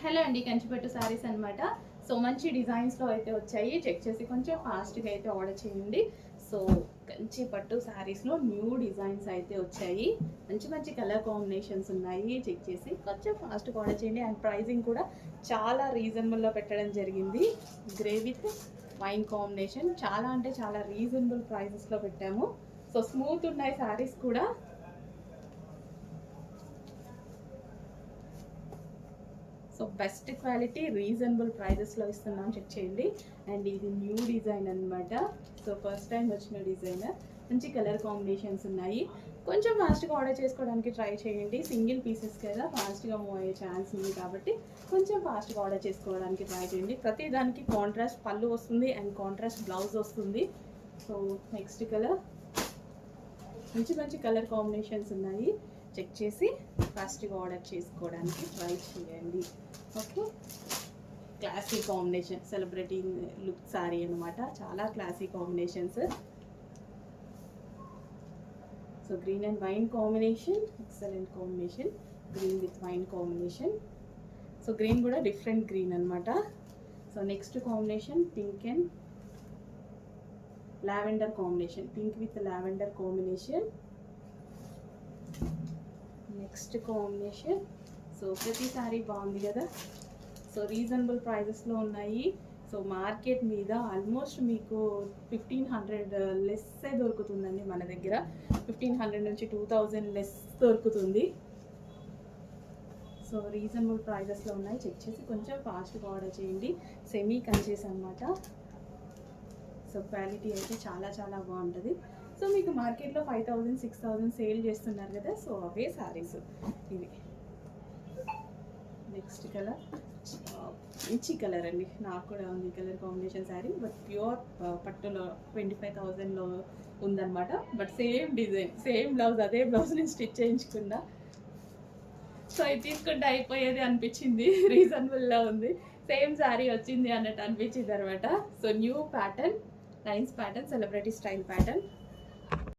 Hello అండి, కంచిపట్టు శారీస్ అనమాట. So మంచి డిజైన్స్లో అయితే వచ్చాయి. చెక్ చేసి కొంచెం ఫాస్ట్గా అయితే ఆర్డర్ చేయండి. సో కంచిపట్టు శారీస్లో న్యూ డిజైన్స్ అయితే వచ్చాయి. మంచి మంచి కలర్ కాంబినేషన్స్ ఉన్నాయి. చెక్ చేసి కొంచెం ఫాస్ట్గా ఆర్డర్ చేయండి. అండ్ ప్రైజింగ్ కూడా చాలా రీజనబుల్లో పెట్టడం జరిగింది. గ్రే విత్ వైన్ కాంబినేషన్ చాలా అంటే చాలా రీజనబుల్ ప్రైజెస్లో పెట్టాము. సో స్మూత్ ఉన్నాయి శారీస్ కూడా. సో బెస్ట్ క్వాలిటీ రీజనబుల్ ప్రైజెస్లో ఇస్తున్నాం, చెక్ చేయండి. అండ్ ఇది న్యూ డిజైన్ అనమాట. సో ఫస్ట్ టైం వచ్చిన డిజైన్. మంచి కలర్ కాంబినేషన్స్ ఉన్నాయి. కొంచెం ఫాస్ట్గా ఆర్డర్ చేసుకోవడానికి ట్రై చేయండి. సింగిల్ పీసెస్ కదా, ఫాస్ట్గా మూవ్ అయ్యే ఛాన్స్ ఉంది కాబట్టి కొంచెం ఫాస్ట్గా ఆర్డర్ చేసుకోవడానికి ట్రై చేయండి. ప్రతి దానికి కాంట్రాస్ట్ పళ్ళు వస్తుంది అండ్ కాంట్రాస్ట్ బ్లౌజ్ వస్తుంది. సో నెక్స్ట్ కలర్, మంచి మంచి కలర్ కాంబినేషన్స్ ఉన్నాయి. చెక్ చేసి ఫాస్ట్గా ఆర్డర్ చేసుకోవడానికి ట్రై చేయండి. Okay, classy combination, celebrity look sorry అనమాట. చాలా classy combinations. So green and wine combination, excellent combination. Green with wine combination. So green కూడా డిఫరెంట్ గ్రీన్ అనమాట. So next combination pink and lavender combination, pink with lavender combination. Next combination. So ప్రతి sorry బాగుంది కదా. So reasonable ప్రైజెస్లో ఉన్నాయి. So market మీద almost మీకు 1500 లెస్సే దొరుకుతుందండి మన దగ్గర. 1500 నుంచి 2000 లెస్ దొరుకుతుంది. సో రీజనబుల్ ప్రైజెస్లో ఉన్నాయి. చెక్ చేసి కొంచెం ఫాస్ట్గా ఆర్డర్ చేయండి. సెమీ కంచెస్ అనమాట. సో క్వాలిటీ అయితే చాలా చాలా బాగుంటుంది. సో మీకు మార్కెట్లో 5000 6000 సేల్ చేస్తున్నారు కదా, సో అవే శారీస్ ఇవి. నెక్స్ట్ కలర్ మంచి కలర్ అండి, నాకు కూడా ఉంది colour combination sari. But pure పట్టులో 25,000లో ఉందన్నమాట. But same design, same blouse, అదే బ్లౌజ్ నేను స్టిచ్ చేయించుకున్నా. సో ఇది తీసుకుంటే అయిపోయేది అనిపించింది. రీజనబుల్లో ఉంది, సేమ్ శారీ వచ్చింది అన్నట్టు అనిపించింది అనమాట. So new pattern, lines pattern, celebrity style pattern.